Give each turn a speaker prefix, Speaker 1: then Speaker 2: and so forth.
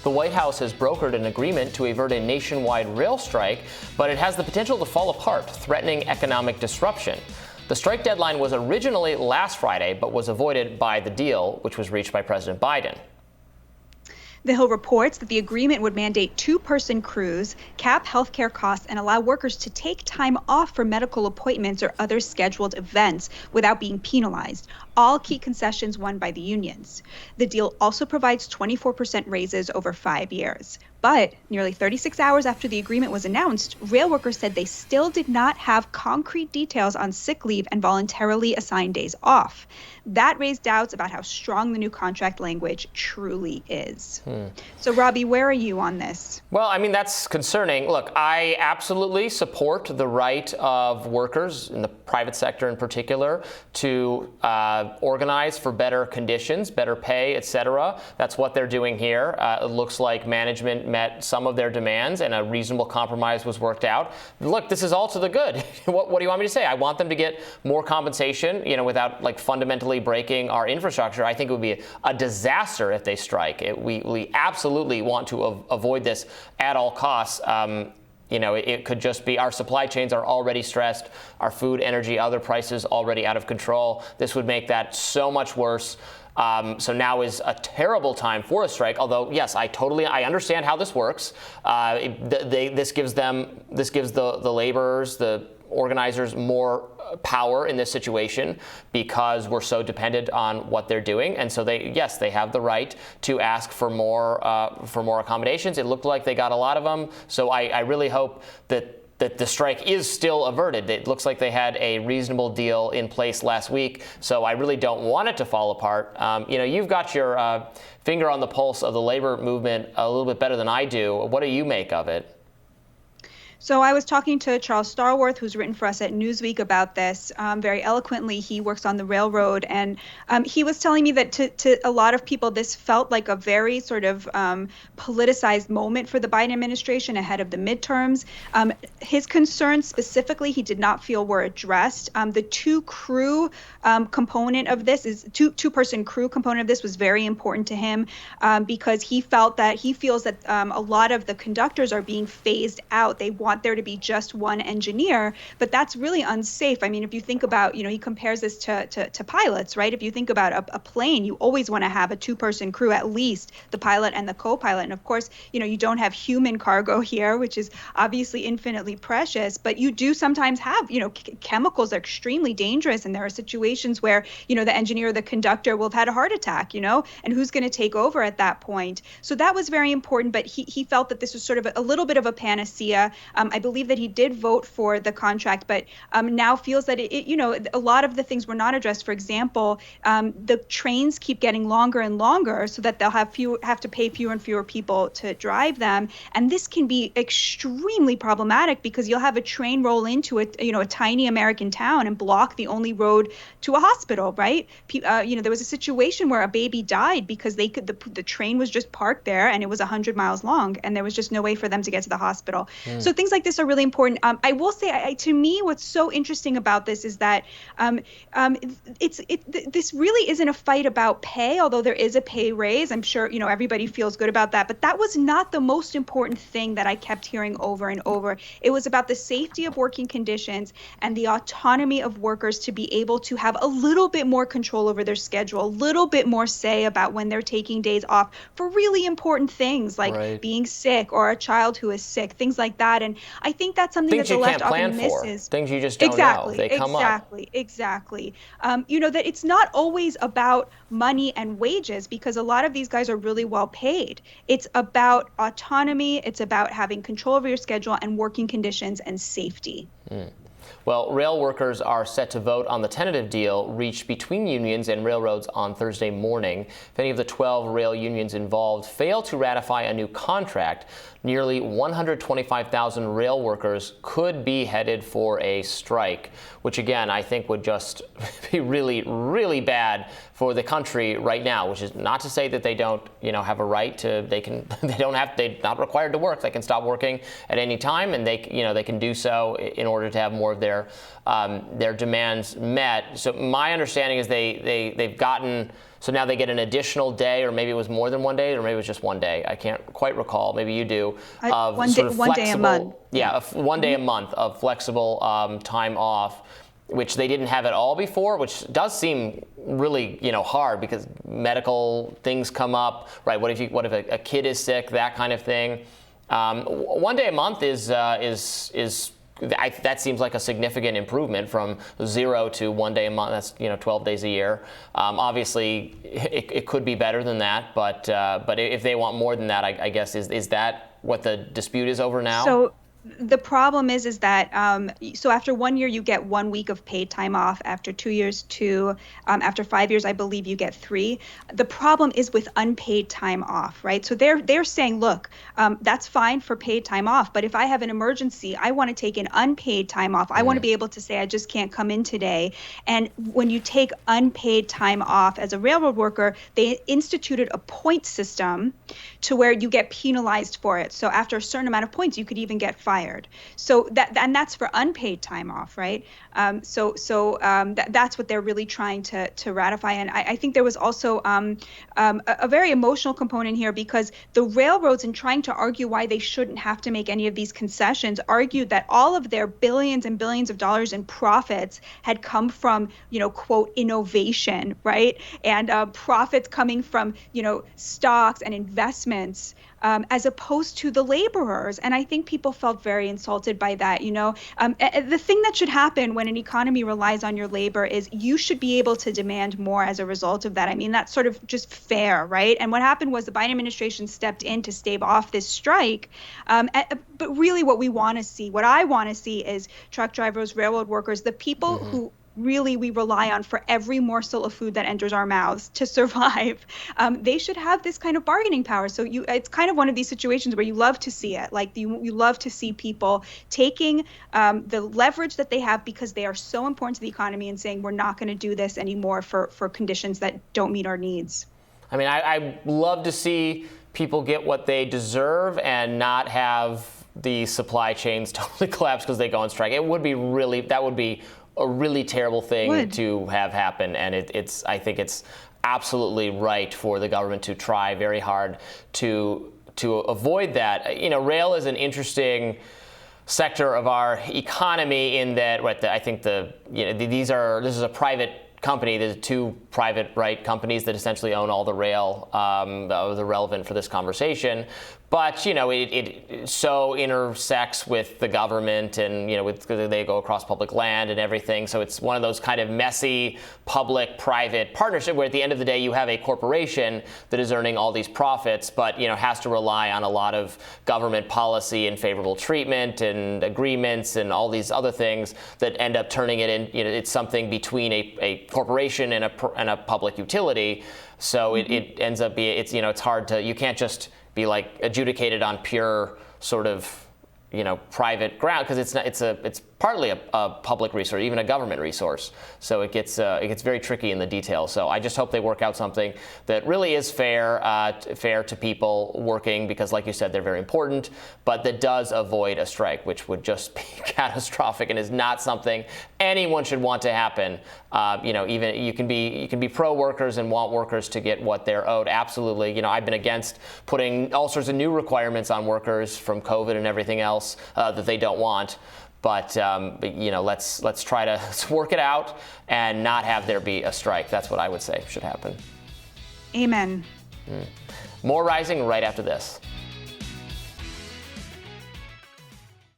Speaker 1: The White House has brokered an agreement to avert a nationwide rail strike, but it has the potential to fall apart, threatening economic disruption. The strike deadline was originally last Friday, but was avoided by the deal, which was reached by President Biden.
Speaker 2: The Hill reports that the agreement would mandate two-person crews, cap healthcare costs, and allow workers to take time off for medical appointments or other scheduled events without being penalized, all key concessions won by the unions. The deal also provides 24% raises over 5 years. But nearly 36 hours after the agreement was announced, rail workers said they still did not have concrete details on sick leave and voluntarily assigned days off. That raised doubts about how strong the new contract language truly is. So, Robbie, where are you on this?
Speaker 1: Well, I mean, that's concerning. Look, I absolutely support the right of workers in the private sector in particular to organize for better conditions, better pay, et cetera. That's what they're doing here. It looks like management met some of their demands and a reasonable compromise was worked out. Look, this is all to the good. What do you want me to say? I want them to get more compensation, without fundamentally breaking our infrastructure. I think it would be a disaster if they strike. We absolutely want to avoid this at all costs. It could just be our supply chains are already stressed, our food, energy, other prices already out of control. This would make that so much worse. So now is a terrible time for a strike. Although, yes, I understand how this works. This gives the laborers, the organizers, more power in this situation because we're so dependent on what they're doing. And so they have the right to ask for more accommodations. It looked like they got a lot of them. So I really hope that the strike is still averted. It looks like they had a reasonable deal in place last week, so I really don't want it to fall apart. You've got your finger on the pulse of the labor movement a little bit better than I do. What do you make of it?
Speaker 2: So I was talking to Charles Starworth, who's written for us at Newsweek about this very eloquently. He works on the railroad, and he was telling me that to a lot of people, this felt like a very sort of politicized moment for the Biden administration ahead of the midterms. His concerns specifically, he did not feel were addressed. The two-crew component of this two-person crew component of this was very important to him because he feels that a lot of the conductors are being phased out. They want there to be just one engineer, but that's really unsafe. I mean, if you think about, he compares this to pilots, right? If you think about a plane, you always want to have a two-person crew, at least the pilot and the co-pilot. And of course, you don't have human cargo here, which is obviously infinitely precious, but you do sometimes have, chemicals are extremely dangerous. And there are situations where, the engineer or the conductor will have had a heart attack, and who's going to take over at that point? So that was very important, but he felt that this was sort of a little bit of a panacea. I believe that he did vote for the contract, but now feels that a lot of the things were not addressed. For example, the trains keep getting longer and longer, so that they'll have to pay fewer and fewer people to drive them, and this can be extremely problematic because you'll have a train roll into a tiny American town and block the only road to a hospital, right? There was a situation where a baby died because the train was just parked there and it was 100 miles long, and there was just no way for them to get to the hospital. So things like this are really important. I will say, to me, what's so interesting about this is that this really isn't a fight about pay, although there is a pay raise. I'm sure everybody feels good about that, but that was not the most important thing that I kept hearing over and over. It was about the safety of working conditions and the autonomy of workers to be able to have a little bit more control over their schedule, a little bit more say about when they're taking days off for really important things like being sick or a child who is sick, things like that. And I think that's something that the left often misses.
Speaker 1: Things you just don't know. They come up.
Speaker 2: Exactly. That it's not always about money and wages, because a lot of these guys are really well paid. It's about autonomy. It's about having control over your schedule and working conditions and safety.
Speaker 1: Well, rail workers are set to vote on the tentative deal reached between unions and railroads on Thursday morning. If any of the 12 rail unions involved fail to ratify a new contract, nearly 125,000 rail workers could be headed for a strike, which again, I think would just be really, really bad for the country right now, which is not to say that they don't, have a right to, they're not required to work. They can stop working at any time, and they can do so in order to have more of their demands met. So my understanding is they've gotten. So now they get an additional day, or maybe it was more than one day, or maybe it was just one day. I can't quite recall. Maybe you do. Of
Speaker 2: one day a month.
Speaker 1: Yeah, one day a month of flexible time off, which they didn't have at all before, which does seem really hard because medical things come up, right? What if a kid is sick, that kind of thing. 1 day a month is that seems like a significant improvement from 0 to 1 day a month. That's 12 days a year. Obviously, it could be better than that, but if they want more than that, I guess is that what the dispute is over now?
Speaker 2: So the problem is that so after 1 year you get 1 week of paid time off. After 2 years, 2. After 5 years, I believe you get 3. The problem is with unpaid time off, right? So they're saying, look, that's fine for paid time off, but if I have an emergency, I want to take an unpaid time off. I want to be able to say I just can't come in today. And when you take unpaid time off as a railroad worker, they instituted a point system to where you get penalized for it. So after a certain amount of points, you could even get fired. So that's for unpaid time off, right? That's what they're really trying to ratify. And I think there was also a very emotional component here, because the railroads, in trying to argue why they shouldn't have to make any of these concessions, argued that all of their billions and billions of dollars in profits had come from, quote, innovation, right? And profits coming from, stocks and investments, as opposed to the laborers. And I think people felt very insulted by that. The thing that should happen when an economy relies on your labor is you should be able to demand more as a result of that. I mean, that's sort of just fair, right? And what happened was the Biden administration stepped in to stave off this strike. But really what I want to see is truck drivers, railroad workers, the people who really we rely on for every morsel of food that enters our mouths to survive. They should have this kind of bargaining power. So it's kind of one of these situations where you love to see it. Like you love to see people taking the leverage that they have because they are so important to the economy and saying, we're not going to do this anymore for conditions that don't meet our needs.
Speaker 1: I mean, I love to see people get what they deserve and not have the supply chains totally collapse because they go on strike. That would be a really terrible thing to have happen, and I think it's absolutely right for the government to try very hard to avoid that. Rail is an interesting sector of our economy in that, I think this is a private company. There's 2 private companies that essentially own all the rail that are relevant for this conversation. But it so intersects with the government, and they go across public land and everything. So it's one of those kind of messy public-private partnership where at the end of the day you have a corporation that is earning all these profits, but has to rely on a lot of government policy and favorable treatment and agreements and all these other things that end up turning it in. It's something between a corporation and a public utility. So it ends up being it's hard to, you can't just be adjudicated on pure sort of private ground, because it's partly a public resource, even a government resource. So it gets very tricky in the details. So I just hope they work out something that really is fair to people working, because like you said, they're very important, but that does avoid a strike, which would just be catastrophic and is not something anyone should want to happen. Even you can be pro workers and want workers to get what they're owed. Absolutely. I've been against putting all sorts of new requirements on workers from COVID and everything else that they don't want. But let's try to work it out and not have there be a strike. That's what I would say should happen.
Speaker 2: Amen.
Speaker 1: More Rising right after this.